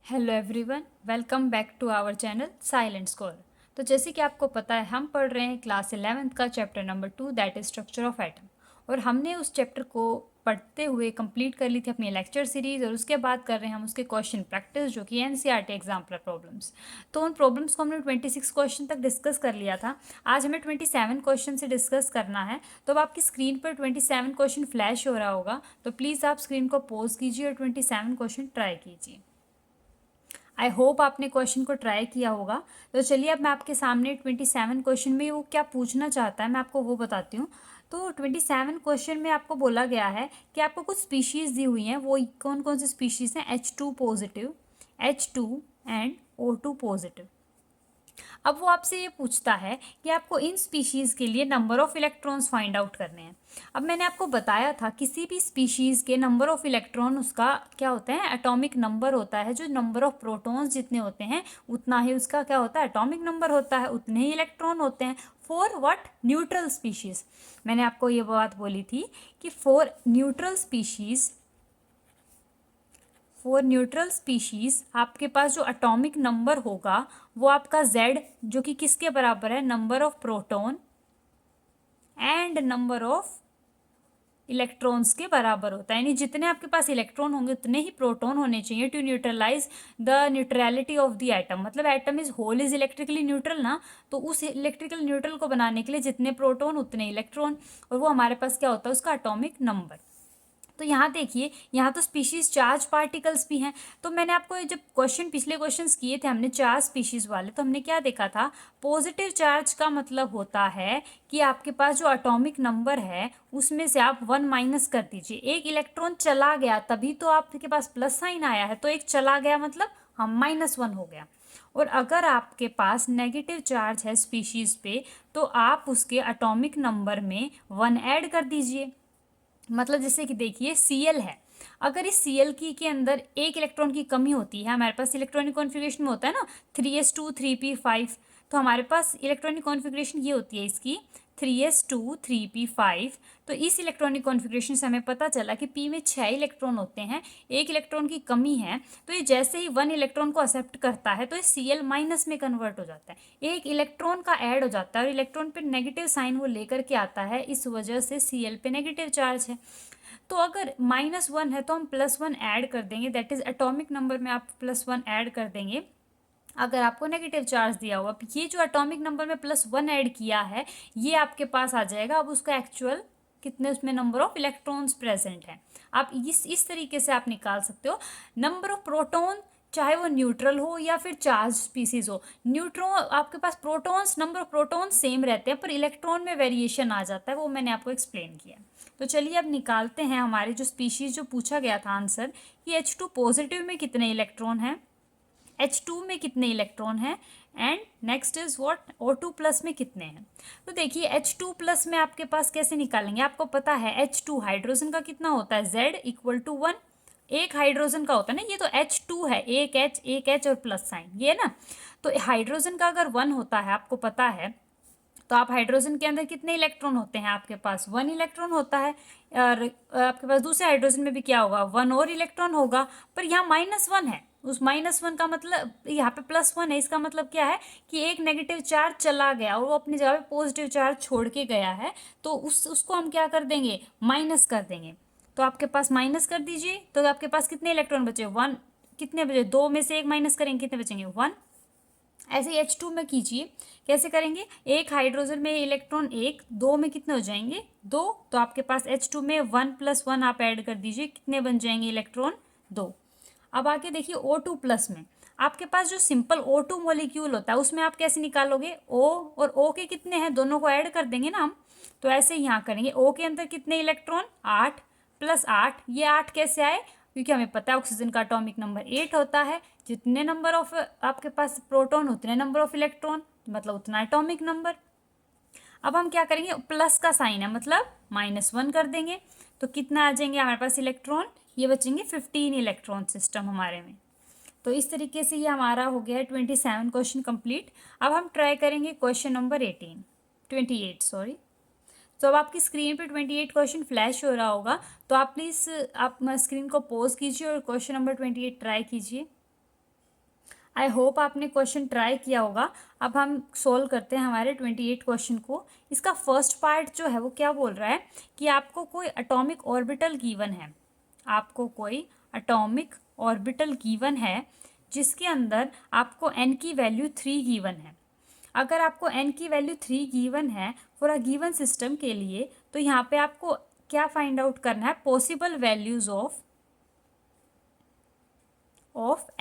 Hello everyone, welcome back to our channel silent score. तो जैसे कि आपको पता है, हम पढ़ रहे हैं क्लास 11th का chapter number 2, that is structure of atom. और हमने उस चैप्टर को पढ़ते हुए कंप्लीट कर ली थी अपनी लेक्चर सीरीज़, और उसके बाद कर रहे हैं हम उसके क्वेश्चन प्रैक्टिस, जो कि एनसीईआरटी एग्जाम्पलर प्रॉब्लम्स। तो उन प्रॉब्लम्स को हमने 26 क्वेश्चन तक डिस्कस कर लिया था। आज हमें 27 क्वेश्चन से डिस्कस करना है। तो अब आपकी स्क्रीन पर 27 क्वेश्चन फ्लैश हो रहा होगा, तो प्लीज़ आप स्क्रीन को पॉज कीजिए और 27 क्वेश्चन ट्राई कीजिए। आई होप आपने क्वेश्चन को ट्राई किया होगा। तो चलिए, अब मैं आपके सामने 27 क्वेश्चन में वो क्या पूछना चाहता है मैं आपको वो बताती हूँ। तो 27 क्वेश्चन में आपको बोला गया है कि आपको कुछ स्पीशीज़ दी हुई हैं। वो कौन कौन सी स्पीशीज़ हैं? H2 positive, H2 and O2 positive. अब वो आपसे ये पूछता है कि आपको इन स्पीशीज़ के लिए number of electrons find out करने हैं। अब मैंने आपको बताया था, किसी भी स्पीशीज़ के नंबर ऑफ़ इलेक्ट्रॉन उसका क्या होता है? एटॉमिक नंबर होता है। जो नंबर ऑफ़ प्रोटॉन्स जितने होते हैं, उतना ही उसका क्या होता है? एटॉमिक नंबर होता है, उतने ही इलेक्ट्रॉन होते हैं। For what? Neutral species. मैंने आपको ये बात बोली थी कि फॉर न्यूट्रल स्पीशीज़ आपके पास जो एटॉमिक नंबर होगा वो आपका Z, जो कि किसके बराबर है? Number of proton and number of electrons के बराबर होता है। यानी जितने आपके पास इलेक्ट्रॉन होंगे उतने ही प्रोटॉन होने चाहिए to neutralize the neutrality of the atom. मतलब atom is whole is electrically neutral ना, तो उस इलेक्ट्रिकल न्यूट्रल को बनाने के लिए जितने प्रोटॉन उतने इलेक्ट्रॉन, और वो हमारे पास क्या होता है? उसका एटॉमिक नंबर। तो यहाँ देखिए, यहाँ तो स्पीशीज चार्ज पार्टिकल्स भी हैं। तो मैंने आपको जब पिछले क्वेश्चंस किए थे हमने चार स्पीशीज वाले, तो हमने क्या देखा था? पॉजिटिव चार्ज का मतलब होता है कि आपके पास जो एटॉमिक नंबर है उसमें से आप 1 माइनस कर दीजिए। एक इलेक्ट्रॉन चला गया तभी तो आपके पास प्लस साइन आया है, तो एक चला गया मतलब हम -1 हो गया। और अगर आपके पास नेगेटिव चार्ज है स्पीशीज पे, तो आप उसके एटॉमिक नंबर में 1 ऐड कर दीजिए। मतलब जैसे कि देखिए, Cl है। अगर इस Cl की के अंदर एक इलेक्ट्रॉन की कमी होती है, हमारे पास इलेक्ट्रॉनिक कॉन्फ़िगरेशन में होता है ना 3s2 3p5, तो हमारे पास इलेक्ट्रॉनिक कॉन्फ़िगरेशन ये होती है इसकी 3s2 3p5। तो इस इलेक्ट्रॉनिक कॉन्फ़िगरेशन से हमें पता चला कि p में 6 इलेक्ट्रॉन होते हैं, एक इलेक्ट्रॉन की कमी है। तो ये जैसे ही 1 इलेक्ट्रॉन को एक्सेप्ट करता है तो ये Cl माइनस में कन्वर्ट हो जाता है, एक इलेक्ट्रॉन का ऐड हो जाता है, और इलेक्ट्रॉन पे नेगेटिव साइन वो लेकर के आता है। इस वजह से Cl पे नेगेटिव चार्ज है। तो अगर -1 है तो हम +1 ऐड कर देंगे, दैट इज एटॉमिक नंबर में आप +1 ऐड कर देंगे अगर आपको नेगेटिव चार्ज दिया हुआ। ये जो एटॉमिक नंबर में +1 ऐड किया है, ये आपके पास आ जाएगा। अब उसका एक्चुअल कितने उसमें नंबर ऑफ इलेक्ट्रॉन्स प्रेजेंट हैं, आप इस तरीके से आप निकाल सकते हो। नंबर ऑफ प्रोटॉन, चाहे वो न्यूट्रल हो या फिर चार्ज स्पीसीज हो, न्यूट्रॉन आपके पास protons, number of proton same रहते हैं, पर इलेक्ट्रॉन में वेरिएशन आ जाता है, वो मैंने आपको एक्सप्लेन किया। तो चलिए अब निकालते हैं हमारे जो स्पीशीज जो पूछा गया था आंसर, कि H2 पॉजिटिव में कितने इलेक्ट्रॉन हैं, H2 में कितने इलेक्ट्रॉन हैं, and next is what, O2 plus में कितने हैं। तो देखिए H2 प्लस में आपके पास कैसे निकालेंगे? आपको पता है H2 हाइड्रोजन का कितना होता है? Z = 1। एक हाइड्रोजन का होता है ना, ये तो H2 है, एक H और प्लस साइन, ये है ना। तो हाइड्रोजन का अगर 1 होता है, आपको पता है, तो आप हाइड्रोजन के अंदर कितने इलेक्ट्रॉन होते हैं? आपके पास 1 इलेक्ट्रॉन होता है। और आपके पास दूसरे हाइड्रोजन में भी क्या होगा? 1 और इलेक्ट्रॉन होगा। पर यहाँ -1 है, उस -1 का मतलब यहाँ पे +1 है। इसका मतलब क्या है कि एक नेगेटिव चार्ज चला गया और वो अपनी जगह पे पॉजिटिव चार्ज छोड़ के गया है, तो उसको हम क्या कर देंगे? माइनस कर देंगे। तो आपके पास माइनस कर दीजिए, तो आपके पास कितने इलेक्ट्रॉन बचे? 1। कितने बचे? 2 में से 1 माइनस करेंगे, कितने बचेंगे? 1। ऐसे ही H2 में कीजिए। कैसे करेंगे? एक हाइड्रोजन में इलेक्ट्रॉन 1, 2 में कितने हो जाएंगे? 2। तो आपके पास H2 में 1 + 1 आप ऐड कर दीजिए, कितने बन जाएंगे इलेक्ट्रॉन? 2। अब आके देखिए O2 प्लस में, आपके पास जो सिंपल O2 मॉलिक्यूल होता है उसमें आप कैसे निकालोगे? O और O के कितने हैं, दोनों को ऐड कर देंगे ना हम। तो ऐसे ही यहाँ करेंगे। O के अंदर कितने इलेक्ट्रॉन? 8 + 8। ये 8 कैसे आए? क्योंकि हमें पता है ऑक्सीजन का एटॉमिक नंबर 8 होता है। जितने नंबर ऑफ आपके पास प्रोटॉन उतने नंबर ऑफ इलेक्ट्रॉन, मतलब उतना एटॉमिक नंबर। अब हम क्या करेंगे? प्लस का साइन है, मतलब -1 कर देंगे। तो कितना आ जाएंगे हमारे पास इलेक्ट्रॉन? ये बचेंगे 15 इलेक्ट्रॉन सिस्टम हमारे में। तो इस तरीके से ये हमारा हो गया है 27 क्वेश्चन कंप्लीट। अब हम ट्राई करेंगे क्वेश्चन नंबर 28 सॉरी। तो अब आपकी स्क्रीन पे 28 क्वेश्चन फ्लैश हो रहा होगा, तो आप प्लीज़ आप स्क्रीन को पॉज कीजिए और क्वेश्चन नंबर 28 ट्राई कीजिए। आई होप आपने क्वेश्चन ट्राई किया होगा। अब हम सोल्व करते हैं हमारे 28 क्वेश्चन को। इसका फर्स्ट पार्ट जो है वो क्या बोल रहा है कि आपको कोई एटॉमिक ऑर्बिटल गिवन है, आपको कोई एटॉमिक ऑर्बिटल गिवन है जिसके अंदर आपको n की वैल्यू 3 गिवन है। अगर आपको n की वैल्यू 3 गिवन है फॉर अ गिवन सिस्टम के लिए, तो यहाँ पे आपको क्या फाइंड आउट करना है, possible values of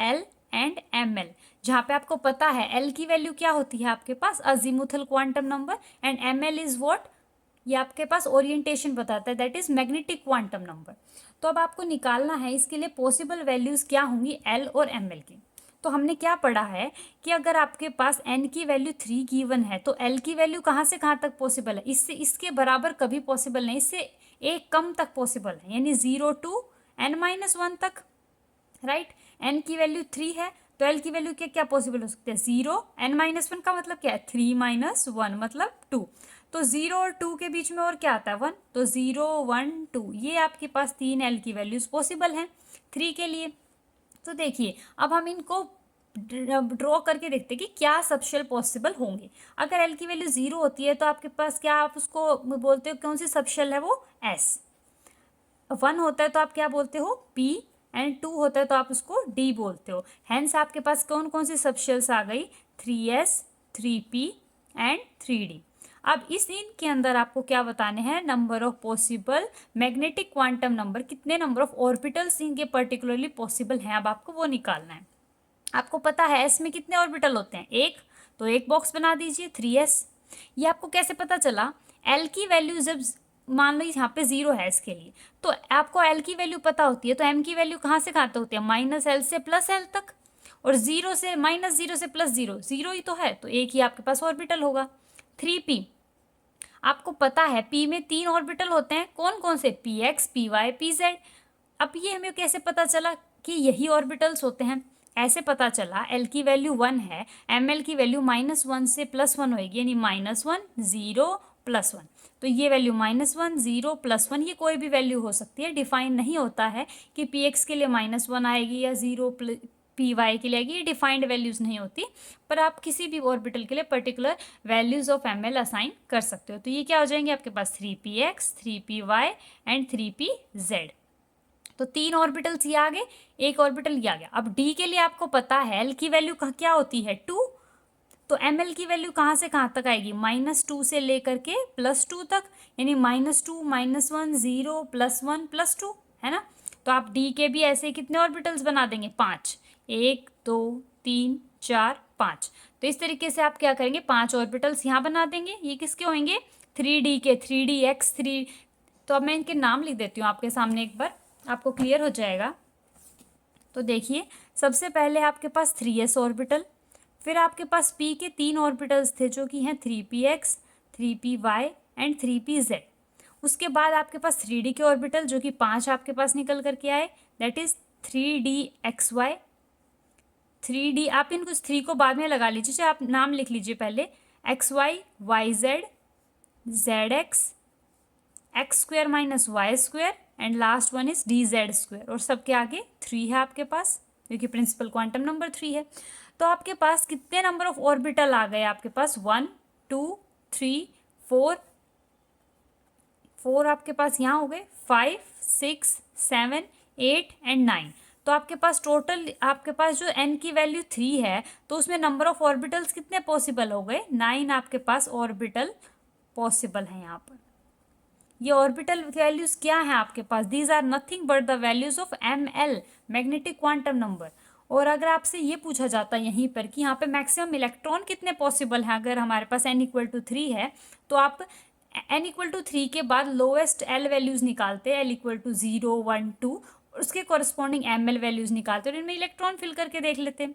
L and ML। जहाँ पे आपको पता है L की वैल्यू क्या होती है आपके पास, azimuthal quantum number, and ML is what, ये आपके पास ओरिएंटेशन बताता है, that is magnetic quantum number. तो अब आपको निकालना है इसके लिए पॉसिबल वैल्यूज क्या होंगी L और ML की। तो हमने क्या पढ़ा है कि अगर आपके पास n की वैल्यू 3 गिवन है तो L की वैल्यू कहाँ से कहाँ तक पॉसिबल है, इससे इसके बराबर कभी पॉसिबल नहीं, इससे एक कम तक पॉसिबल है, यानी 0 to n-1 तक, राइट। n की वैल्यू 3 है तो L की वैल्यू क्या क्या पॉसिबल हो सकते हैं, 0, n-1 का मतलब क्या है, 3-1 मतलब 2। तो 0 और 2 के बीच में और क्या आता है, 1, तो 0, 1, 2, ये आपके पास 3 L की वैल्यूज पॉसिबल हैं 3 के लिए। तो देखिए अब हम इनको ड्रॉ करके देखते हैं कि क्या सबशेल पॉसिबल होंगे। अगर L की वैल्यू 0 होती है तो आपके पास क्या, आप उसको बोलते हो कौन सी सबशेल है, वो S। 1 होता है तो आप क्या बोलते हो, P, एंड 2 होता है तो आप उसको D बोलते हो। हेंस आपके पास कौन कौन सी सबशेल्स आ गई, 3S, 3P एंड 3D। अब इस इनके अंदर आपको क्या बताने हैं, number of possible magnetic quantum number, कितने नंबर ऑफ ऑर्बिटल्स इनके पर्टिकुलरली पॉसिबल हैं, अब आपको वो निकालना है। आपको पता है एस में कितने ऑर्बिटल होते हैं, एक, तो एक बॉक्स बना दीजिए 3s। ये आपको कैसे पता चला, एल की वैल्यू जब मान लो यहाँ पे 0 है इसके लिए, तो आपको एल की वैल्यू पता होती है, तो एम की वैल्यू कहाँ से कहाँ तक होती है, -L से +L तक, और 0 से -0 से +0, 0 ही तो है, तो एक ही आपके पास ऑर्बिटल होगा। 3p, आपको पता है p में 3 ऑर्बिटल होते हैं, कौन कौन से, px, py, pz। अब ये हमें कैसे पता चला कि यही ऑर्बिटल्स होते हैं, ऐसे पता चला L की वैल्यू 1 है, ML की वैल्यू -1 से +1 होएगी, यानी -1, 0, +1। तो ये वैल्यू -1, 0, +1, ये कोई भी वैल्यू हो सकती है, डिफाइन नहीं होता है कि px के लिए -1 आएगी या 0 py के लिए आएगी, ये डिफाइंड वैल्यूज नहीं होती, पर आप किसी भी ऑर्बिटल के लिए particular values of ML assign कर सकते हो। तो ये क्या हो जाएंगे आपके पास, 3px, 3py एंड 3pz। तो 3 ऑर्बिटल्स ये आ गए, एक ऑर्बिटल ये आ गया। अब D के लिए आपको पता है L की वैल्यू क्या होती है, 2, तो ML की वैल्यू कहाँ से कहाँ तक आएगी, -2 से लेकर के +2 तक, यानी -2, -1, 0, +1, +2, है ना। तो आप D के भी ऐसे कितने ऑर्बिटल्स बना देंगे, 5, 1, 2, 3, 4, 5। तो इस तरीके से आप क्या करेंगे, 5 ऑर्बिटल्स यहाँ बना देंगे, ये किसके होंगे, 3D के, 3DX 3। तो अब मैं इनके नाम लिख देती हूँ आपके सामने, एक बार आपको क्लियर हो जाएगा। तो देखिए सबसे पहले आपके पास 3s ऑर्बिटल, फिर आपके पास p के 3 ऑर्बिटल्स थे जो कि हैं 3px, 3py एंड 3pz। उसके बाद आपके पास 3d के ऑर्बिटल जो कि 5 आपके पास निकल करके आए, दैट इज 3dxy, 3d, आप इनको 3 को बाद में लगा लीजिए, चाहे आप नाम लिख लीजिए पहले, xy, yz, zx, x² - y² and last one is dz², और सबके आगे 3 है आपके पास, क्योंकि प्रिंसिपल क्वांटम नंबर 3 है। तो आपके पास कितने नंबर ऑफ ऑर्बिटल आ गए आपके पास, 1, 2, 3, 4 आपके पास यहाँ हो गए, 5, 6, 7, 8 एंड 9। तो आपके पास टोटल, आपके पास जो n की वैल्यू 3 है तो उसमें नंबर ऑफ ऑर्बिटल्स कितने पॉसिबल हो गए, 9 आपके पास ऑर्बिटल पॉसिबल है यहाँ पर। ये ऑर्बिटल वैल्यूज क्या है आपके पास, these are nothing but the values of ML, magnetic quantum number. और अगर आपसे ये पूछा जाता है यहीं पर कि यहाँ पे मैक्सिमम इलेक्ट्रॉन कितने पॉसिबल हैं, अगर हमारे पास n = 3 है तो आप n = 3 के बाद लोएस्ट L वैल्यूज निकालते हैं, L = 0, 1, 2, उसके कॉरस्पॉन्डिंग ML वैल्यूज निकालते हैं और इनमें इलेक्ट्रॉन फिल करके देख लेते हैं।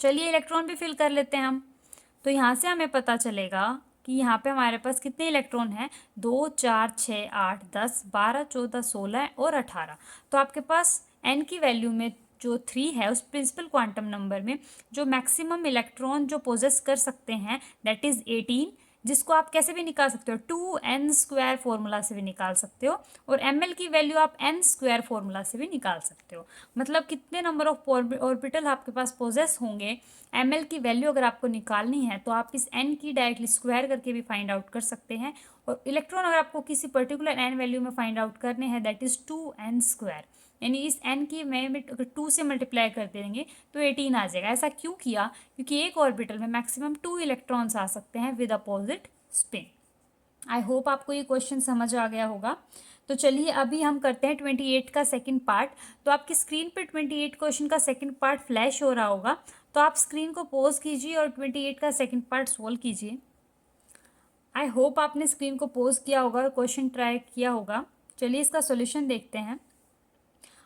चलिए इलेक्ट्रॉन भी फिल कर लेते हैं हम। तो यहाँ से हमें पता चलेगा कि यहाँ पे हमारे पास कितने इलेक्ट्रॉन हैं, 2, 4, 6, 8, 10, 12, 14, 16 और 18। तो आपके पास n की वैल्यू में जो 3 है उस प्रिंसिपल क्वांटम नंबर में जो मैक्सिमम इलेक्ट्रॉन जो पोजेस कर सकते हैं दैट इज़ 18, जिसको आप कैसे भी निकाल सकते हो, 2n² फॉर्मूला से भी निकाल सकते हो, और ml की वैल्यू आप n² फॉर्मूला से भी निकाल सकते हो। मतलब कितने नंबर ऑफ ऑर्बिटल आपके पास पोजेस होंगे, ml की वैल्यू अगर आपको निकालनी है तो आप इस n की डायरेक्टली स्क्वायर करके भी फाइंड आउट कर सकते हैं। और इलेक्ट्रॉन अगर आपको किसी पर्टिकुलर n वैल्यू में फाइंड आउट करने हैं, दैट इज़ 2n², यानी इस n की मैं अगर 2 से मल्टीप्लाई कर देंगे तो 18 आ जाएगा। ऐसा क्यों किया? क्योंकि एक ऑर्बिटल में मैक्सिमम 2 इलेक्ट्रॉन्स आ सकते हैं with opposite spin. I hope आपको ये क्वेश्चन समझ आ गया होगा। तो चलिए अभी हम करते हैं 28 का सेकंड पार्ट। तो आपकी स्क्रीन पे 28 क्वेश्चन का सेकंड पार्ट फ्लैश हो रहा होगा, तो आप स्क्रीन को पॉज कीजिए और 28 का सेकंड पार्ट सोल्व कीजिए। आई होप आपने स्क्रीन को पॉज किया होगा और क्वेश्चन ट्राई किया होगा। चलिए इसका सॉल्यूशन देखते हैं।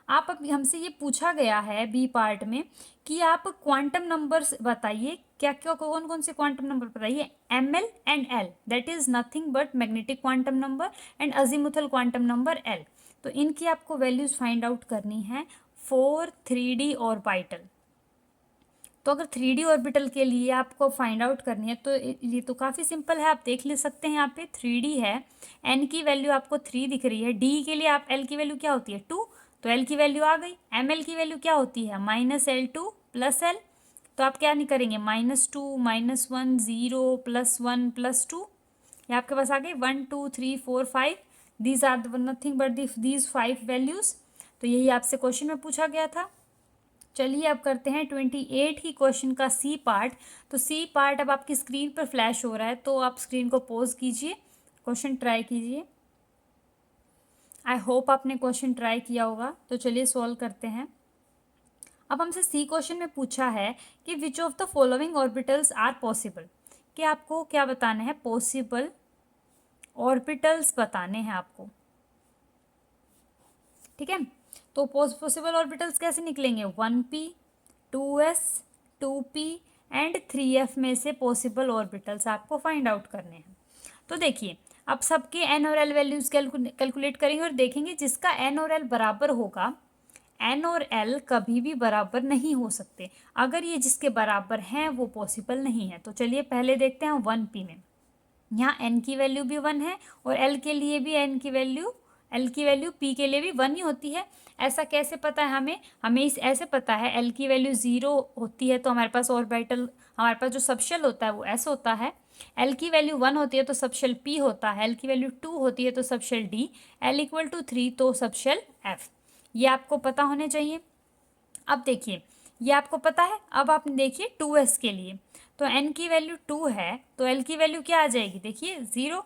आप अब हमसे ये पूछा गया है बी पार्ट में कि आप क्वांटम नंबर्स बताइए, क्या क्या कौन कौन से क्वांटम नंबर बताइए, M L and L, that is nothing but magnetic quantum number and azimuthal quantum number L. तो इनकी आपको वैल्यूज फाइंड आउट करनी है फॉर 3D ऑर्बिटल। तो अगर 3D ऑर्बिटल के लिए आपको फाइंड आउट करनी है तो ये तो काफ़ी सिंपल है, आप देख ले सकते हैं। यहाँ पे 3D है, n की वैल्यू आपको 3 दिख रही है, d के लिए आप l की वैल्यू क्या होती है 2, तो l की वैल्यू आ गई। ml की वैल्यू क्या होती है -L2 + l, तो आप क्या नहीं करेंगे -2 -1 0 +1 +2, ये आपके पास आ गए 1 2 3 4 5, these are nothing but these 5 values. तो यही आपसे क्वेश्चन में पूछा गया था। चलिए अब करते हैं 28 ही क्वेश्चन का सी पार्ट। तो सी पार्ट अब आपकी स्क्रीन पर फ्लैश हो रहा है, तो आप स्क्रीन को पॉज कीजिए, क्वेश्चन ट्राई कीजिए। आई होप आपने क्वेश्चन ट्राई किया होगा। तो चलिए सॉल्व करते हैं। अब हमसे सी क्वेश्चन में पूछा है कि which of the following orbitals are possible, कि आपको क्या बताने हैं, पॉसिबल ऑर्बिटल्स बताने हैं आपको। ठीक है, तो पॉसिबल ऑर्बिटल्स कैसे निकलेंगे, 1p 2s 2p and 3f में से पॉसिबल ऑर्बिटल्स आपको फाइंड आउट करने हैं। तो देखिए अब सबके n और l वैल्यूज कैलकुलेट करेंगे और देखेंगे जिसका n और l बराबर होगा, n और l कभी भी बराबर नहीं हो सकते। अगर ये जिसके बराबर हैं वो पॉसिबल नहीं है। तो चलिए पहले देखते हैं 1p में, यहाँ n की वैल्यू भी 1 है और l के लिए भी l की वैल्यू p के लिए भी 1 ही होती है। ऐसा कैसे पता है हमें इस ऐसे पता है l की वैल्यू 0 होती है तो हमारे पास ऑर्बिटल, हमारे पास जो सबशेल होता है वो s होता है। l की वैल्यू 1 होती है तो सबशेल p होता है, l की वैल्यू 2 होती है तो सबशेल d, l = 3 तो सबशेल f। ये आपको पता होने चाहिए। अब देखिए ये आपको पता है। अब आप देखिए 2s के लिए, तो n की वैल्यू 2 है तो l की वैल्यू क्या आ जाएगी, देखिए 0।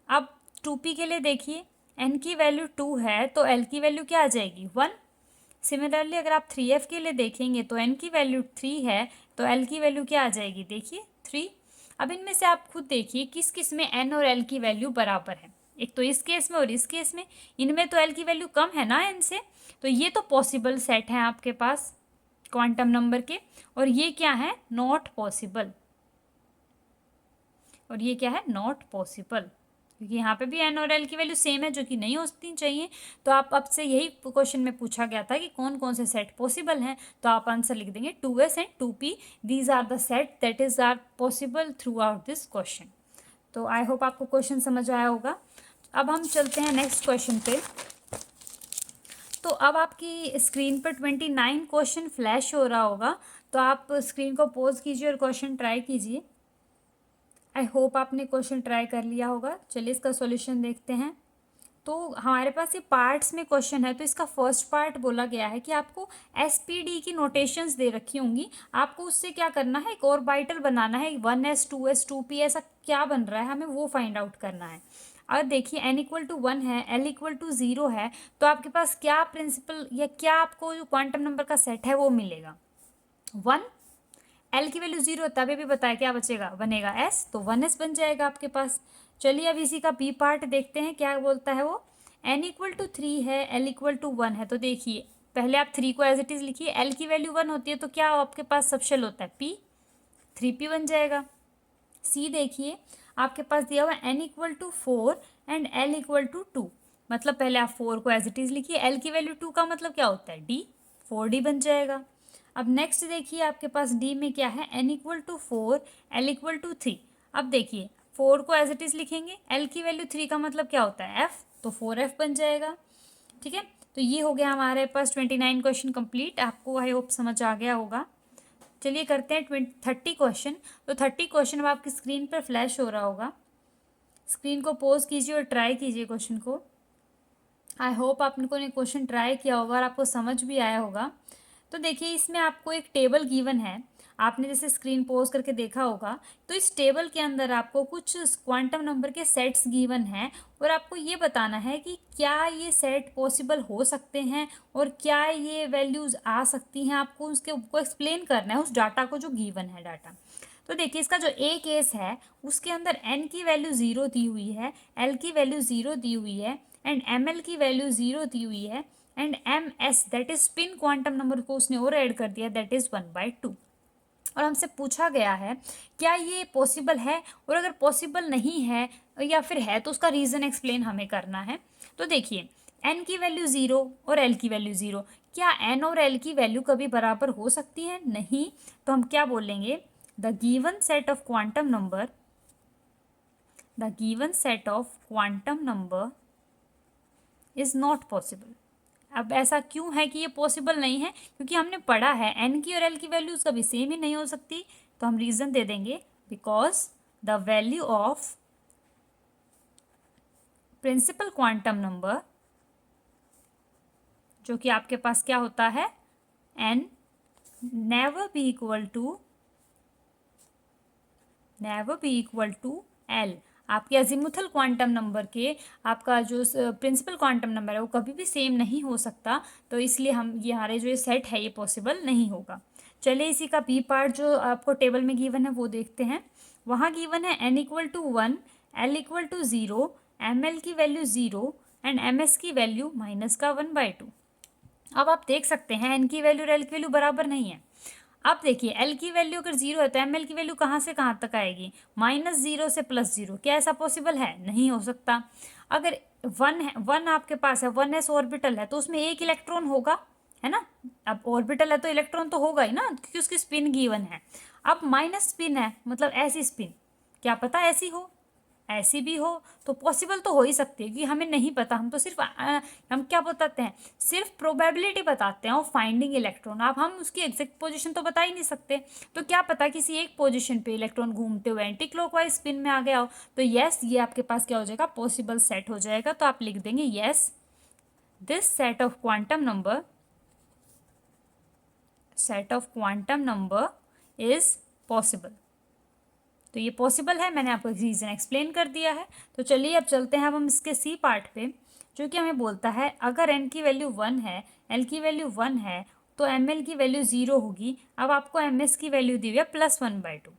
अब 2p के लिए देखिए, n की वैल्यू 2 है तो l की वैल्यू क्या आ जाएगी 1। सिमिलरली अगर आप 3f के लिए देखेंगे तो n की वैल्यू 3 है तो l की वैल्यू क्या आ जाएगी, देखिए 3। अब इनमें से आप खुद देखिए किस किस में n और l की वैल्यू बराबर है, एक तो इस केस में और इस केस में। इनमें तो l की वैल्यू कम है ना n से, तो ये तो पॉसिबल सेट है आपके पास क्वांटम नंबर के, और ये क्या है नॉट पॉसिबल, और ये क्या है नॉट पॉसिबल, क्योंकि यहाँ पे भी n और l की वैल्यू सेम है जो कि नहीं होती चाहिए। तो आप अब से यही क्वेश्चन में पूछा गया था कि कौन कौन से सेट पॉसिबल हैं, तो आप आंसर लिख देंगे 2s and 2p, these are the set that is are possible throughout this question. तो आई होप आपको क्वेश्चन समझ आया होगा। अब हम चलते हैं नेक्स्ट क्वेश्चन पे। तो अब आपकी स्क्रीन पर 29 क्वेश्चन फ्लैश हो रहा होगा, तो आप स्क्रीन को पॉज कीजिए और क्वेश्चन ट्राई कीजिए। आई होप आपने क्वेश्चन ट्राई कर लिया होगा। चलिए इसका सॉल्यूशन देखते हैं। तो हमारे पास ये पार्ट्स में क्वेश्चन है, तो इसका फर्स्ट पार्ट बोला गया है कि आपको SPD की नोटेशंस दे रखी होंगी, आपको उससे क्या करना है, एक ऑर्बिटल बनाना है, 1s 2s 2p ऐसा क्या बन रहा है हमें वो फाइंड आउट करना है। और देखिए n = 1 है, l = 0 है, तो आपके पास क्या प्रिंसिपल या क्या आपको जो क्वांटम नंबर का सेट है वो मिलेगा 1। l की वैल्यू 0 तभी भी बताया क्या बचेगा, बनेगा s, तो 1s बन जाएगा आपके पास। चलिए अब इसी का b पार्ट देखते हैं क्या बोलता है वो। n = 3 है, l = 1 है, तो देखिए पहले आप 3 को एज इट इज़ लिखिए, l की वैल्यू 1 होती है तो क्या आपके पास सबशेल होता है p, 3p बन जाएगा। c देखिए आपके पास दिया हुआ n = 4 एंड l = 2, मतलब पहले आप 4 को एज इट इज़ लिखिए, l की वैल्यू 2 का मतलब क्या होता है d, 4d बन जाएगा। अब नेक्स्ट देखिए आपके पास d में क्या है, n = 4 l = 3। अब देखिए 4 को एज इट इज़ लिखेंगे, l की वैल्यू 3 का मतलब क्या होता है f, तो 4f बन जाएगा। ठीक है, तो ये हो गया हमारे पास 29 क्वेश्चन कंप्लीट। आपको आई होप समझ आ गया होगा। चलिए करते हैं 30 क्वेश्चन। तो 30 क्वेश्चन अब आपकी स्क्रीन पर फ्लैश हो रहा होगा। स्क्रीन को पॉज कीजिए और ट्राई कीजिए क्वेश्चन को। आई होप आप लोगों ने क्वेश्चन ट्राई किया होगा और आपको समझ भी आया होगा। तो देखिए, इसमें आपको एक टेबल गिवन है, आपने जैसे स्क्रीन पॉज करके देखा होगा। तो इस टेबल के अंदर आपको कुछ क्वांटम नंबर के सेट्स गिवन हैं और आपको ये बताना है कि क्या ये सेट पॉसिबल हो सकते हैं और क्या ये वैल्यूज़ आ सकती हैं। आपको उसके को एक्सप्लेन करना है उस डाटा को जो गिवन है डाटा। तो देखिए, इसका जो ए केस है उसके अंदर n की वैल्यू 0 दी हुई है, l की वैल्यू 0 दी हुई है एंड ml की वैल्यू 0 दी हुई है and ms that is spin quantum number को उसने और ऐड कर दिया, दैट इज 1/2। और हमसे पूछा गया है क्या ये पॉसिबल है, और अगर पॉसिबल नहीं है या फिर है तो उसका रीज़न एक्सप्लेन हमें करना है। तो देखिए, n की वैल्यू 0 और l की वैल्यू 0, क्या n और l की वैल्यू कभी बराबर हो सकती है? नहीं। तो हम क्या बोलेंगे, the given set of quantum number, the given set of quantum number is not possible. अब ऐसा क्यों है कि ये पॉसिबल नहीं है? क्योंकि हमने पढ़ा है n की और l की वैल्यूज कभी सेम ही नहीं हो सकती। तो हम रीज़न दे देंगे because the value of principal quantum number, जो कि आपके पास क्या होता है n, never be equal to l। आपके अजीमुथल क्वांटम नंबर के आपका जो प्रिंसिपल क्वांटम नंबर है वो कभी भी सेम नहीं हो सकता। तो इसलिए हम ये हमारे जो ये सेट है ये पॉसिबल नहीं होगा। चलिए इसी का बी पार्ट जो आपको टेबल में गिवन है वो देखते हैं। वहाँ गिवन है n equal to 1, l equal to 0, ml की वैल्यू 0 एंड ms की वैल्यू -1/2। अब आप देख सकते हैं n की वैल्यू और l की वैल्यू बराबर नहीं है। अब देखिए, l की वैल्यू अगर 0 है तो ml की वैल्यू कहाँ से कहाँ तक आएगी, -0 से +0। क्या ऐसा पॉसिबल है? नहीं हो सकता। अगर 1 है, 1 आपके पास है, 1s ऑर्बिटल है तो उसमें एक इलेक्ट्रॉन होगा, है ना। अब ऑर्बिटल है तो इलेक्ट्रॉन तो होगा ही ना, क्योंकि उसकी स्पिन गिवन है। अब माइनस स्पिन है, मतलब ऐसी स्पिन, क्या पता ऐसी हो, ऐसी भी हो, तो पॉसिबल तो हो ही सकती है, क्योंकि हमें नहीं पता। हम तो सिर्फ हम क्या बताते हैं, सिर्फ प्रोबेबिलिटी बताते हैं और फाइंडिंग इलेक्ट्रॉन। अब हम उसकी एग्जैक्ट पोजीशन तो बता ही नहीं सकते। तो क्या पता किसी एक पोजीशन पे इलेक्ट्रॉन घूमते हुए एंटी क्लॉकवाइज स्पिन में आ गया हो। तो यस, ये आपके पास क्या हो जाएगा, पॉसिबल सेट हो जाएगा। तो आप लिख देंगे yes, this set of quantum number is possible. तो ये पॉसिबल है, मैंने आपको रीज़न एक्सप्लेन कर दिया है। तो चलिए अब चलते हैं अब हम इसके सी पार्ट पे, जो कि हमें बोलता है अगर n की वैल्यू 1 है, l की वैल्यू 1 है, तो ml की वैल्यू 0 होगी। अब आपको ms की वैल्यू दी हुई है +1/2।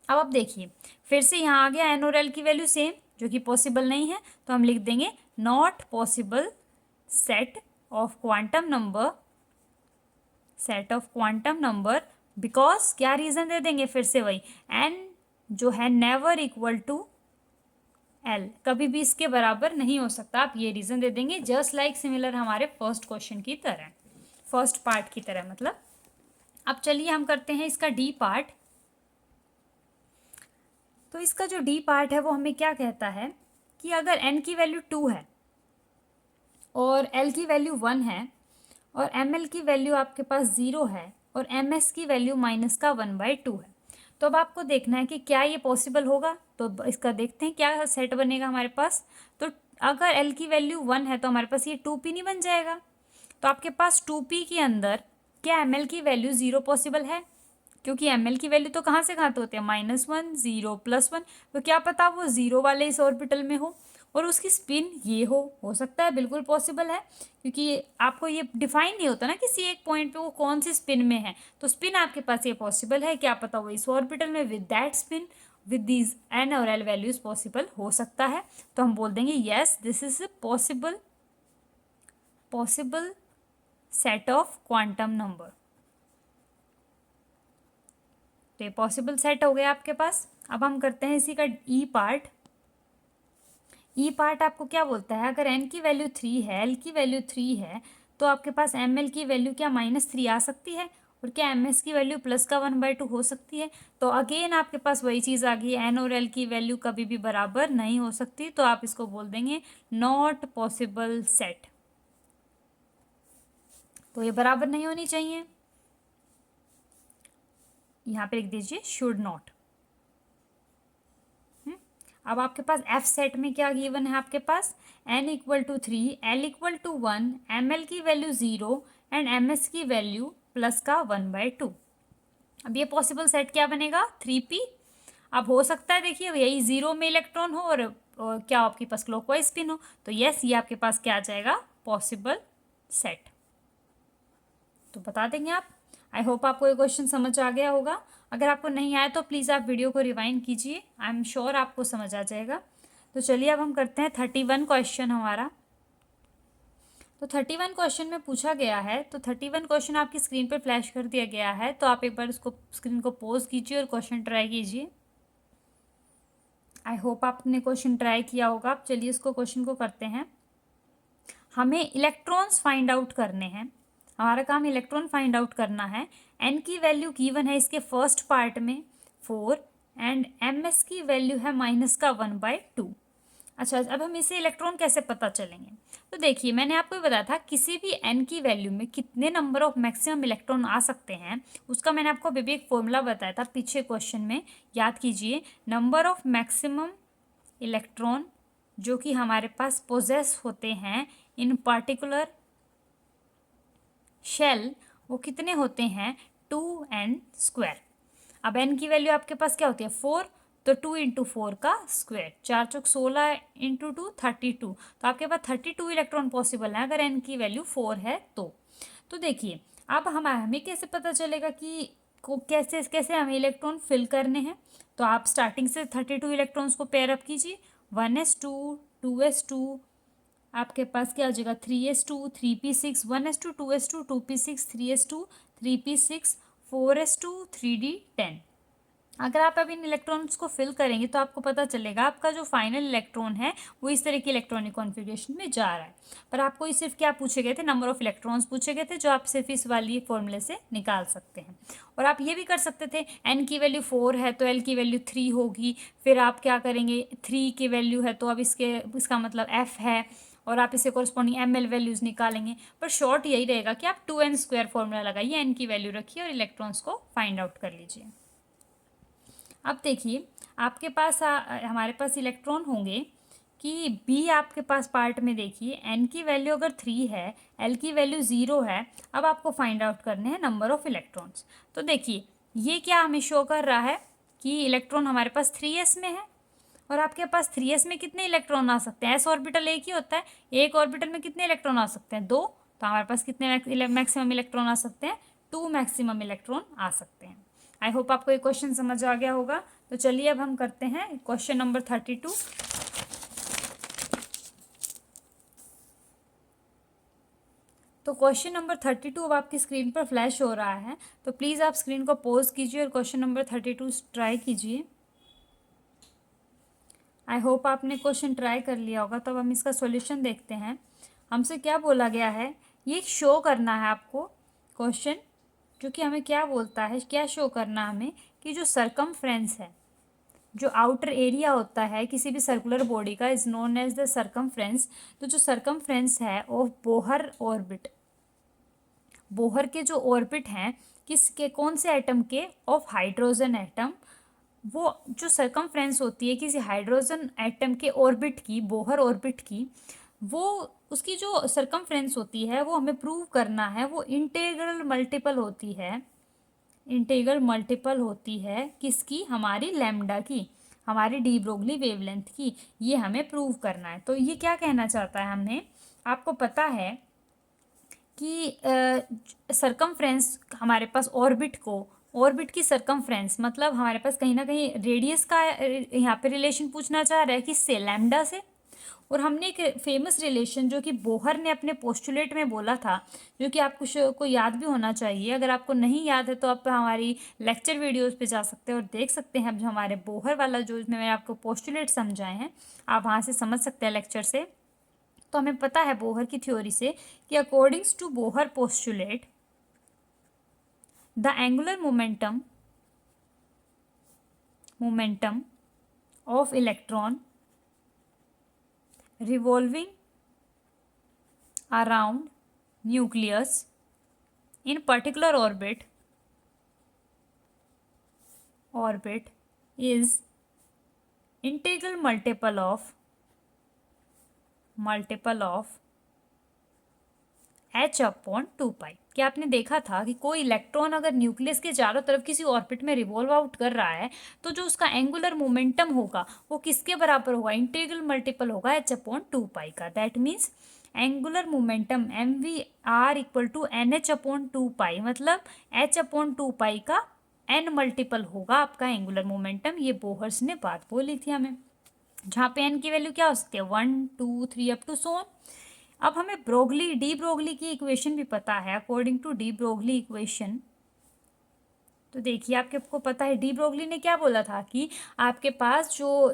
अब आप देखिए, फिर से यहाँ आ गया n और l की वैल्यू सेम, जो कि पॉसिबल नहीं है। तो हम लिख देंगे not possible set of quantum number because, क्या रीज़न दे देंगे, फिर से वही, n जो है नेवर इक्वल टू l, कभी भी इसके बराबर नहीं हो सकता। आप ये रीज़न दे देंगे, जस्ट लाइक सिमिलर हमारे फर्स्ट क्वेश्चन की तरह, फर्स्ट पार्ट की तरह मतलब। अब चलिए हम करते हैं इसका डी पार्ट। तो इसका जो डी पार्ट है वो हमें क्या कहता है कि अगर n की वैल्यू 2 है और l की वैल्यू 1 है और ml की वैल्यू आपके पास 0 है और ms की वैल्यू -1/2 है, तो अब आपको देखना है कि क्या ये पॉसिबल होगा। तो इसका देखते हैं क्या सेट बनेगा हमारे पास। तो अगर l की वैल्यू 1 है तो हमारे पास ये 2p नहीं बन जाएगा। तो आपके पास 2p के अंदर क्या ml की वैल्यू 0 पॉसिबल है, क्योंकि ml की वैल्यू तो कहाँ से कहाँ तो होते हैं, -1, 0, +1। तो क्या पता वो 0 वाले इस ऑर्बिटल में हो और उसकी स्पिन ये हो सकता है, बिल्कुल पॉसिबल है। क्योंकि आपको ये डिफाइन नहीं होता ना किसी एक पॉइंट पे वो कौन सी स्पिन में है। तो स्पिन आपके पास ये पॉसिबल है, क्या पता वो इस ऑर्बिटल में with that spin with these n और l वैल्यूज पॉसिबल हो सकता है। तो हम बोल देंगे yes, this is possible set of quantum number. तो ये पॉसिबल सेट हो गया आपके पास। अब हम करते हैं इसी का ई पार्ट। ई पार्ट आपको क्या बोलता है, अगर n की वैल्यू 3 है, l की वैल्यू 3 है, तो आपके पास ml की वैल्यू क्या -3 आ सकती है। और क्या एम एस की वैल्यू प्लस का 1/2 हो सकती है? तो अगेन आपके पास वही चीज़ आ गई, एन और एल की वैल्यू कभी भी बराबर नहीं हो सकती, तो आप इसको बोल देंगे नॉट पॉसिबल सेट। तो ये बराबर नहीं होनी चाहिए, यहाँ पे लिख दीजिए शुड नॉट। अब आपके पास एफ सेट में क्या गिवन है आपके पास, n equal to 3, l equal to 1, M L की वैल्यू 0 एंड एम एस की वैल्यू प्लस का 1/2। अब ये पॉसिबल सेट क्या बनेगा, 3p। अब हो सकता है देखिए यही 0 में इलेक्ट्रॉन हो और क्या आपके पास क्लॉकवाइज स्पिन हो, तो यस ये आपके पास क्या आ जाएगा, पॉसिबल सेट। तो बता देंगे आप। आई होप आपको ये क्वेश्चन समझ आ गया होगा। अगर आपको नहीं आया तो प्लीज़ आप वीडियो को रिवाइंड कीजिए, आई एम श्योर आपको समझ आ जाएगा। तो चलिए अब हम करते हैं 31 क्वेश्चन हमारा। तो 31 क्वेश्चन में पूछा गया है, तो 31 क्वेश्चन आपकी स्क्रीन पर फ्लैश कर दिया गया है, तो आप एक बार उसको स्क्रीन को पॉज कीजिए और क्वेश्चन ट्राई कीजिए। आई होप आपने क्वेश्चन ट्राई किया होगा। आप चलिए इसको क्वेश्चन को करते हैं। हमें इलेक्ट्रॉन्स फाइंड आउट करने हैं, हमारा काम इलेक्ट्रॉन फाइंड आउट करना है। एन की वैल्यू गिवन है इसके फर्स्ट पार्ट में 4 एंड एम एस की वैल्यू है माइनस का 1/2। अच्छा, अब हम इसे इलेक्ट्रॉन कैसे पता चलेंगे, तो देखिए मैंने आपको ये बताया था किसी भी एन की वैल्यू में कितने नंबर ऑफ मैक्सिमम इलेक्ट्रॉन आ सकते हैं, उसका मैंने आपको अभी भी एक फॉर्मूला बताया था पीछे क्वेश्चन में, याद कीजिए। नंबर ऑफ मैक्सिमम इलेक्ट्रॉन जो कि हमारे पास पोजेस होते हैं इन पार्टिकुलर शेल, वो कितने होते हैं, 2n²। अब n की वैल्यू आपके पास क्या होती है, 4, तो 2 इंटू 4 का स्क्वायर, 4 चौक 16 इंटू 2 32, तो आपके पास 32 इलेक्ट्रॉन पॉसिबल है अगर n की वैल्यू 4 है तो देखिए अब हमें कैसे पता चलेगा कि कैसे कैसे हमें इलेक्ट्रॉन फिल करने हैं। तो आप स्टार्टिंग से 32 इलेक्ट्रॉन्स को पेयर अप कीजिए, 1s2 2s2, आपके पास क्या हो जाएगा 3s2 3p6, 1s2 2s2 2p6 3s2 3p6 4s2 3d10। अगर आप अब इन इलेक्ट्रॉन्स को फिल करेंगे तो आपको पता चलेगा आपका जो फाइनल इलेक्ट्रॉन है वो इस तरह की इलेक्ट्रॉनिक कॉन्फ़िगरेशन में जा रहा है। पर आपको ये सिर्फ क्या पूछे गए थे, नंबर ऑफ इलेक्ट्रॉन्स पूछे गए थे, जो आप सिर्फ इस वाली फॉर्मूले से निकाल सकते हैं। और आप ये भी कर सकते थे, एन की वैल्यू 4 है तो एल की वैल्यू 3 होगी, फिर आप क्या करेंगे 3 की वैल्यू है तो अब इसका मतलब एफ है, और आप इसे कॉरस्पॉन्डिंग एम एल वैल्यूज़ निकालेंगे। पर शॉर्ट यही रहेगा कि आप 2n² फॉर्मूला लगाइए, एन की वैल्यू रखिए और इलेक्ट्रॉन्स को फाइंड आउट कर लीजिए। अब देखिए आपके पास हमारे पास इलेक्ट्रॉन होंगे कि बी आपके पास पार्ट में देखिए एन की वैल्यू अगर 3 है, एल की वैल्यू 0 है। अब आपको फाइंड आउट करने हैं नंबर ऑफ इलेक्ट्रॉन्स। तो देखिए ये क्या हमें शो कर रहा है कि इलेक्ट्रॉन हमारे पास 3s में है, और आपके पास 3s में कितने इलेक्ट्रॉन आ सकते हैं, एस ऑर्बिटल एक ही होता है, एक ऑर्बिटल में कितने इलेक्ट्रॉन आ सकते हैं, 2, तो हमारे पास कितने मैक्सिमम इलेक्ट्रॉन आ सकते हैं, 2 मैक्सिमम इलेक्ट्रॉन आ सकते हैं। आई होप आपको ये क्वेश्चन समझ आ गया होगा। तो चलिए अब हम करते हैं क्वेश्चन नंबर 32। तो क्वेश्चन नंबर 32 अब आपकी स्क्रीन पर फ्लैश हो रहा है, तो प्लीज़ आप स्क्रीन को पॉज कीजिए और क्वेश्चन नंबर 32 ट्राई कीजिए। आई होप आपने क्वेश्चन ट्राई कर लिया होगा। तो अब हम इसका सॉल्यूशन देखते हैं। हमसे क्या बोला गया है, ये शो करना है आपको क्वेश्चन, जो कि हमें क्या बोलता है, क्या शो करना है हमें कि जो सरकमफ्रेंस है, जो आउटर एरिया होता है किसी भी सर्कुलर बॉडी का, is known as the circumference. तो जो सरकमफ्रेंस है ऑफ बोहर ऑर्बिट, बोहर के जो ऑर्बिट हैं किसके, कौन से एटम के, ऑफ हाइड्रोजन एटम, वो जो सरकमफ्रेंस होती है किसी हाइड्रोजन एटम के ऑर्बिट की, बोहर ऑर्बिट की, वो उसकी जो सरकमफ्रेंस होती है वो हमें प्रूव करना है, वो इंटीग्रल मल्टीपल होती है, इंटीग्रल मल्टीपल होती है किसकी, हमारी लैम्डा की, हमारी डी ब्रोगली वेवलेंथ की। ये हमें प्रूव करना है। तो ये क्या कहना चाहता है हमें, आपको पता है कि सरकमफ्रेंस हमारे पास ऑर्बिट को, ऑर्बिट की सरकमफ्रेंस मतलब हमारे पास कहीं ना कहीं रेडियस का यहाँ पे रिलेशन पूछना चाह रहा है किससे, लैम्डा से। और हमने एक फेमस रिलेशन जो कि बोहर ने अपने पोस्टुलेट में बोला था, जो कि आपको को याद भी होना चाहिए, अगर आपको नहीं याद है तो आप हमारी लेक्चर वीडियोस पे जा सकते हैं और देख सकते हैं जो हमारे बोहर वाला जो इसमें मैंने आपको पोस्टुलेट समझाए हैं, आप वहाँ से समझ सकते हैं लेक्चर से। तो हमें पता है बोहर की थ्योरी से कि accordings to Bohr postulate, the angular momentum of electron revolving around nucleus in particular orbit is integral multiple of h upon 2 पाई। क्या आपने देखा था कि कोई इलेक्ट्रॉन अगर न्यूक्लियस के चारों तरफ किसी ऑर्बिट में रिवॉल्व आउट कर रहा है तो जो उसका एंगुलर मोमेंटम होगा वो किसके बराबर होगा, इंटीग्रल मल्टीपल होगा h अपॉन 2 पाई का। That means angular momentum mvr equal to n h upon 2 pi, मतलब h अपॉन 2 पाई का n मल्टीपल होगा आपका एंगुलर मोमेंटम। ये बोहर्स ने बात बोली थी हमें, जहाँ पे n की वैल्यू क्या हो सकती है 1 2 3 अप टू सो ऑन। अब हमें डी ब्रोगली की इक्वेशन भी पता है। According to de Broglie equation, तो देखिए आपको पता है डी ब्रोगली ने क्या बोला था कि आपके पास जो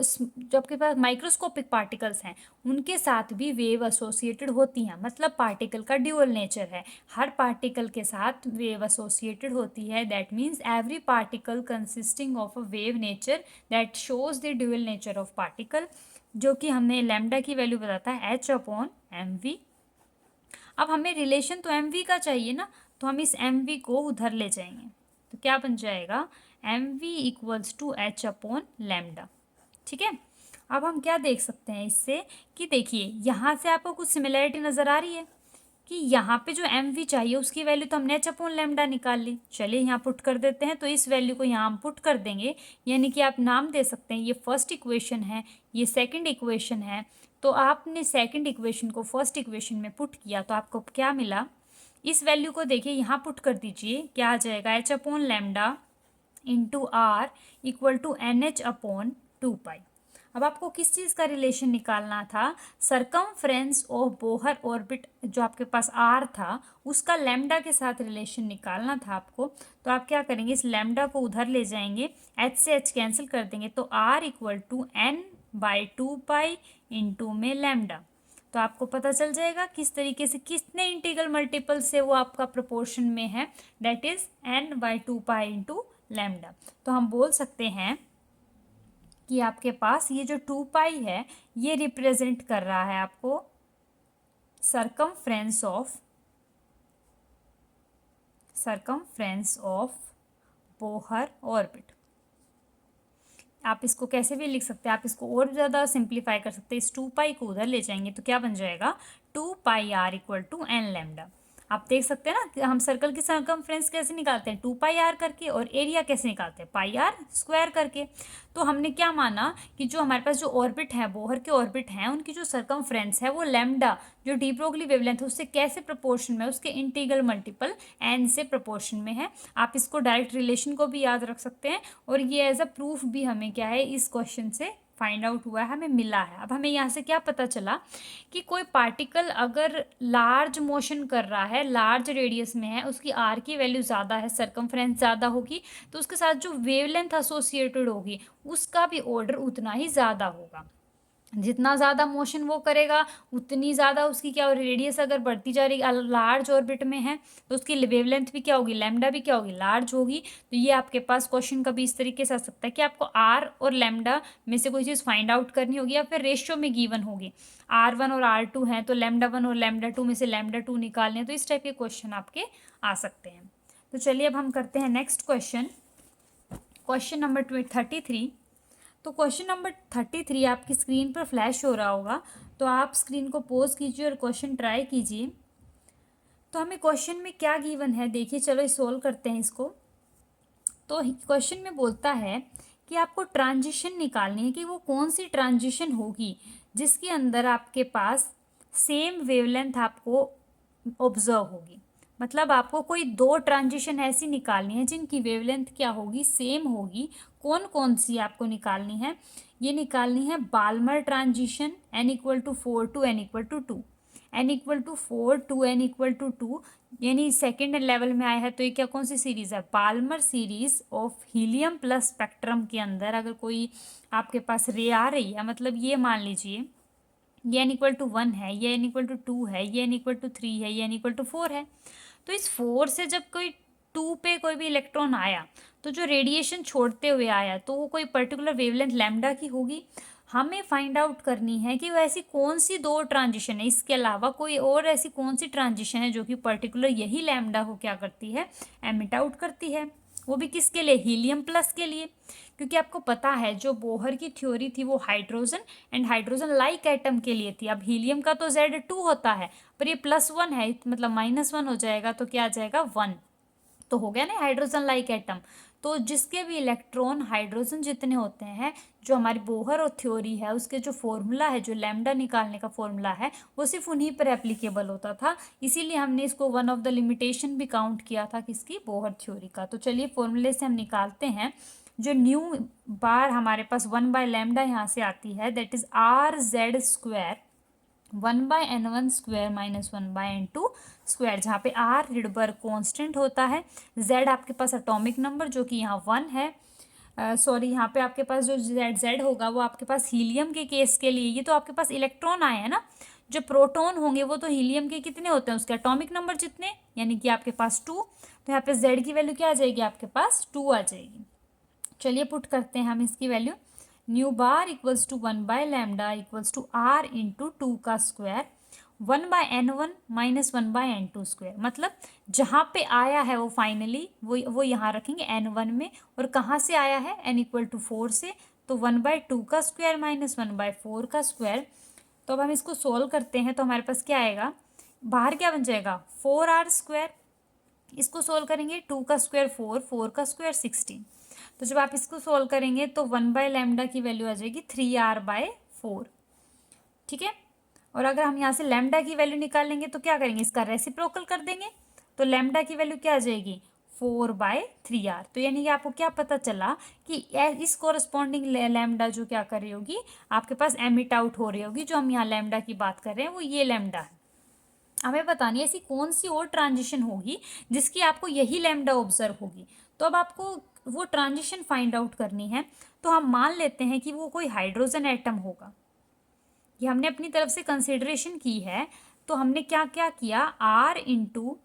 आपके पास माइक्रोस्कोपिक पार्टिकल्स हैं उनके साथ भी वेव एसोसिएटेड होती हैं, मतलब पार्टिकल का ड्यूअल नेचर है, हर पार्टिकल के साथ वेव एसोसिएटेड होती है। That means every particle consisting of a wave nature that shows the dual nature of particle, जो कि हमने लैम्डा की वैल्यू बताता है एच अपॉन एम वी। अब हमें रिलेशन तो एम वी का चाहिए ना, तो हम इस एम वी को उधर ले जाएंगे, तो क्या बन जाएगा M V equals to H upon lambda. ठीक है, अब हम क्या देख सकते हैं इससे कि देखिए यहाँ से आपको कुछ सिमिलैरिटी नज़र आ रही है कि यहाँ पे जो एम वी चाहिए उसकी वैल्यू तो हमने एच अपॉन लैम्डा निकाल ली। चलिए यहाँ पुट कर देते हैं, तो इस वैल्यू को यहाँ हम पुट कर देंगे, यानी कि आप नाम दे सकते हैं ये फर्स्ट इक्वेशन है, ये सेकंड इक्वेशन है। तो आपने सेकंड इक्वेशन को फर्स्ट इक्वेशन में पुट किया तो आपको क्या मिला, इस वैल्यू को देखिए यहाँ पुट कर दीजिए, क्या आ जाएगा H upon lambda into R equal to N H upon 2 pi. अब आपको किस चीज़ का रिलेशन निकालना था, सरकमफ्रेंस ऑफ बोहर ऑर्बिट जो आपके पास आर था उसका लैम्डा के साथ रिलेशन निकालना था आपको। तो आप क्या करेंगे, इस लैम्डा को उधर ले जाएंगे, एच से एच कैंसिल कर देंगे, तो R equal to N by 2 pi into में लैम्डा। तो आपको पता चल जाएगा किस तरीके से कितने इंटीग्रल मल्टीपल से वो आपका प्रोपोर्शन में है, that is n by 2 pi into lambda. तो हम बोल सकते हैं कि आपके पास ये जो 2 पाई है ये रिप्रेजेंट कर रहा है आपको सरकमफ्रेंस ऑफ बोहर ऑर्बिट। आप इसको कैसे भी लिख सकते हैं, आप इसको और ज़्यादा सिंप्लीफाई कर सकते हैं, इस 2 पाई को उधर ले जाएंगे तो क्या बन जाएगा 2 pi r equal to n lambda. आप देख सकते हैं ना कि हम सर्कल की सरकमफ्रेंस कैसे निकालते हैं 2 पाई आर करके, और एरिया कैसे निकालते हैं पाई आर स्क्वायर करके। तो हमने क्या माना कि जो हमारे पास जो ऑर्बिट है, बोहर के ऑर्बिट हैं, उनकी जो सरकमफ्रेंस है वो लैम्डा जो डी ब्रोगली वेवलेंथ है उससे कैसे प्रोपोर्शन में है, उसके इंटीग्रल मल्टीपल एन से प्रोपोर्शन में है। आप इसको डायरेक्ट रिलेशन को भी याद रख सकते हैं, और ये एज अ प्रूफ भी हमें क्या है इस क्वेश्चन से फाइंड आउट हुआ है, हमें मिला है। अब हमें यहाँ से क्या पता चला कि कोई पार्टिकल अगर लार्ज मोशन कर रहा है, लार्ज रेडियस में है, उसकी आर की वैल्यू ज़्यादा है, सरकमफ्रेंस ज़्यादा होगी, तो उसके साथ जो वेवलेंथ एसोसिएटेड होगी उसका भी ऑर्डर उतना ही ज़्यादा होगा। जितना ज़्यादा मोशन वो करेगा उतनी ज़्यादा उसकी क्या रेडियस अगर बढ़ती जा रही, लार्ज ऑर्बिट में है तो उसकी वेवलेंथ भी क्या होगी, लैम्डा भी क्या होगी, लार्ज होगी। तो ये आपके पास क्वेश्चन कभी इस तरीके से आ सकता है कि आपको आर और लैम्डा में से कोई चीज़ फाइंड आउट करनी होगी, या फिर रेशियो में गिवन होगी, R1 और R2 हैं तो लैम्डा 1 और लैम्डा 2 में से लैम्डा 2 निकालने, तो इस टाइप के क्वेश्चन आपके आ सकते हैं। तो चलिए अब हम करते हैं नेक्स्ट क्वेश्चन, क्वेश्चन नंबर 33। तो क्वेश्चन नंबर 33 आपकी स्क्रीन पर फ्लैश हो रहा होगा, तो आप स्क्रीन को पॉज कीजिए और क्वेश्चन ट्राई कीजिए। तो हमें क्वेश्चन में क्या गिवन है देखिए, चलो सोल्व करते हैं इसको। तो क्वेश्चन में बोलता है कि आपको ट्रांजिशन निकालनी है कि वो कौन सी ट्रांजिशन होगी जिसके अंदर आपके पास सेम वेवलेंथ आपको ऑब्जर्व होगी। मतलब आपको कोई 2 ट्रांजिशन ऐसी निकालनी है जिनकी वेवलेंथ क्या होगी, सेम होगी। कौन कौन सी आपको निकालनी है, ये निकालनी है Balmer transition n equal to 4 to n equal to 2, n equal to 4 to n equal to 2, यानी सेकेंड लेवल में आया है। तो ये क्या कौन सी सीरीज है, Balmer series of helium plus spectrum के अंदर अगर कोई आपके पास रे आ रही है, मतलब ये मान लीजिए ये n इक्वल टू 1 है, ये n इक्वल टू 2 है, ये n इक्वल टू 3 है, ये n इक्वल टू 4 है। तो इस 4 से जब कोई 2 पे कोई भी इलेक्ट्रॉन आया तो जो रेडिएशन छोड़ते हुए आया तो वो कोई पर्टिकुलर वेवलेंथ लैम्डा की होगी। हमें फाइंड आउट करनी है कि वो ऐसी कौन सी दो ट्रांजिशन है, इसके अलावा कोई और ऐसी कौन सी ट्रांजिशन है जो कि पर्टिकुलर यही लैम्डा को क्या करती है, एमिट आउट करती है। वो भी किसके लिए, हीलियम प्लस के लिए। क्योंकि आपको पता है जो बोहर की थ्योरी थी वो hydrogen and hydrogen like atom के लिए थी। अब हीलियम का तो Z2 होता है पर ये +1 है, मतलब -1 हो जाएगा तो क्या आ जाएगा 1, तो हो गया ना हाइड्रोजन लाइक एटम। तो जिसके भी इलेक्ट्रॉन हाइड्रोजन जितने होते हैं, जो हमारी बोहर और थ्योरी है उसके जो फॉर्मूला है, जो लैम्डा निकालने का फॉर्मूला है वो सिर्फ उन्हीं पर एप्लीकेबल होता था। इसीलिए हमने इसको वन ऑफ द लिमिटेशन भी काउंट किया था किसकी, बोहर थ्योरी का। तो चलिए फॉर्मूले से हम निकालते हैं। जो न्यू बार हमारे पास 1/λ यहाँ से आती है, that is RZ² 1/n1² - 1/n2 square, जहाँ पे R रिडबर्ग कांस्टेंट होता है, Z आपके पास एटॉमिक नंबर जो कि यहाँ 1 है। सॉरी, यहाँ पे आपके पास जो Z होगा वो आपके पास हीलियम के केस के लिए, ये तो आपके पास इलेक्ट्रॉन आए हैं ना, जो प्रोटॉन होंगे वो तो हीलियम के कितने होते हैं, उसके एटॉमिक नंबर जितने, यानी कि आपके पास 2। तो यहाँ पे Z की वैल्यू क्या आ जाएगी, आपके पास 2 आ जाएगी। चलिए पुट करते हैं हम इसकी value. Nu bar equals to 1/λ equals to R into 2 का स्क्वायर 1/n1 - 1/n2 स्क्वायर। मतलब जहाँ पे आया है वो फाइनली वो यहाँ रखेंगे n1 में, और कहाँ से आया है, n = 4 से, तो 1/2 का स्क्वायर - 1/4 का स्क्वायर। तो अब हम इसको सोल्व करते हैं तो हमारे पास क्या आएगा, बाहर क्या बन जाएगा 4R²। इसको सोल्व करेंगे, 2 का स्क्वायर 4, 4 का स्क्वायर 16। तो जब आप इसको सोल्व करेंगे तो 1/λ की वैल्यू आ जाएगी 3R/4। ठीक है। और अगर हम यहाँ से लैम्डा की वैल्यू निकालेंगे तो क्या करेंगे, इसका रेसिप्रोकल कर देंगे, तो लैम्डा की वैल्यू क्या आ जाएगी 4/3R। तो यानी कि आपको क्या पता चला कि इस कोरस्पॉन्डिंग लैम्डा जो क्या कर रही होगी, आपके पास एमिट आउट हो रही होगी। जो हम यहाँ लैम्डा की बात कर रहे हैं वो ये लैम्डा है। हमें बतानी है ऐसी कौन सी और ट्रांजिशन होगी जिसकी आपको यही लैम्डा ऑब्जर्व होगी। तो अब आपको वो ट्रांजिशन फाइंड आउट करनी है। तो हम मान लेते हैं कि वो कोई हाइड्रोजन एटम होगा, ये हमने अपनी तरफ से कंसिडरेशन की है। तो हमने क्या क्या किया, R into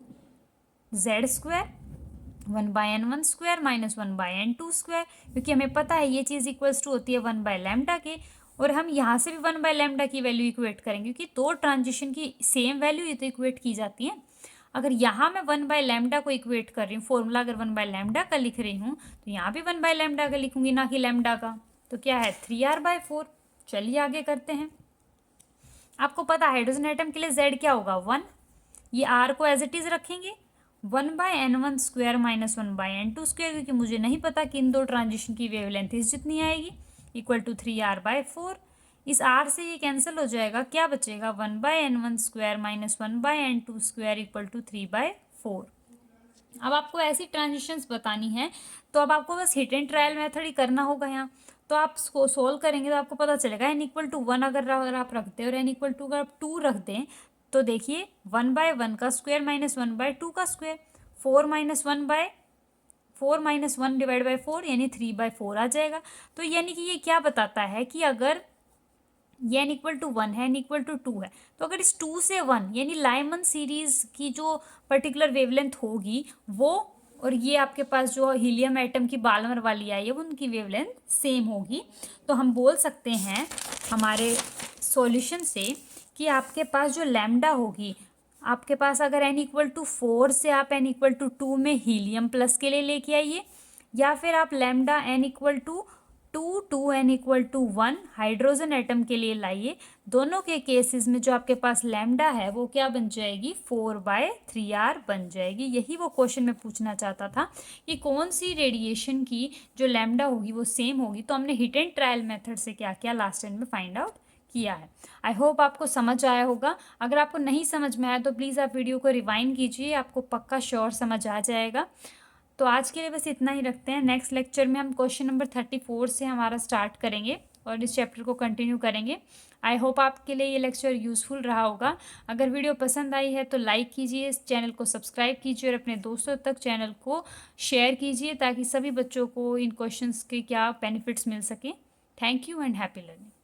Z² 1/n1² - 1/n2², क्योंकि हमें पता है ये चीज़ इक्वल्स टू होती है 1/λ के। और हम यहाँ से भी 1/λ की वैल्यू इक्वेट करेंगे, क्योंकि दो ट्रांजिशन की सेम वैल्यू ये तो इक्वेट की जाती है। अगर यहाँ मैं 1/λ को इक्वेट कर रही हूँ, फॉर्मूला अगर 1/λ का लिख रही हूँ तो यहाँ भी 1/λ का लिखूंगी, ना कि लैम्डा का। तो क्या है 3R/4। चलिए आगे करते हैं। आपको पता है हाइड्रोजन एटम के लिए Z क्या होगा 1, ये R को एज इट इज रखेंगे 1/n1² - 1/n2², क्योंकि मुझे नहीं पता कि इन दो ट्रांजिशन की वेवलेंथ जितनी आएगी, इक्वल टू 3R/4। इस R से ये कैंसिल हो जाएगा, क्या बचेगा 1/n1² - 1/n2² इक्वल टू 3/4। अब आपको ऐसी ट्रांजिशंस बतानी है तो अब आपको बस हिट एंड ट्रायल मेथड ही करना होगा यहाँ। तो आप इसको सोल्व करेंगे तो आपको पता चलेगा n = 1 अगर आप रखते हैं और n = अगर आप 2 रख दें तो देखिए 1/1 का स्क्वायर - 1/2 का स्क्वायर, 4 - 1 डिवाइड बाई 4 यानी 3/4 आ जाएगा। तो यानी कि ये क्या बताता है कि अगर ये n = 1 है, n = 2 है, तो अगर इस 2 से 1 यानी लाइमन सीरीज की जो पर्टिकुलर वेवलेंथ होगी वो, और ये आपके पास जो हीलियम एटम की बाल्मर वाली आई है वो उनकी वेवलेंथ सेम होगी। तो हम बोल सकते हैं हमारे सॉल्यूशन से कि आपके पास जो लैम्डा होगी, आपके पास अगर n = 4 से आप n = 2 में हीलियम प्लस के लिए लेके आइए, या फिर आप lambda n = 2 to n = 1 hydrogen atom के लिए लाइए। दोनों के केसेस में जो आपके पास लैम्डा है वो क्या बन जाएगी 4/3R बन जाएगी। यही वो क्वेश्चन में पूछना चाहता था कि कौन सी रेडिएशन की जो लैम्डा होगी वो सेम होगी। तो हमने हिट एंड ट्रायल मेथड से क्या किया, लास्ट एंड में फाइंड आउट किया है। आई होप आपको समझ आया होगा। अगर आपको नहीं समझ में आया तो प्लीज़ आप वीडियो को रिवाइंड कीजिए, आपको पक्का श्योर समझ आ जाएगा। तो आज के लिए बस इतना ही रखते हैं। नेक्स्ट लेक्चर में हम क्वेश्चन नंबर 34 से हमारा स्टार्ट करेंगे और इस चैप्टर को कंटिन्यू करेंगे। आई होप आपके लिए ये लेक्चर यूज़फुल रहा होगा। अगर वीडियो पसंद आई है तो लाइक कीजिए, इस चैनल को सब्सक्राइब कीजिए और अपने दोस्तों तक चैनल को शेयर कीजिए ताकि सभी बच्चों को इन क्वेश्चंस के क्या बेनिफिट्स मिल सकें। Thank you and happy learning.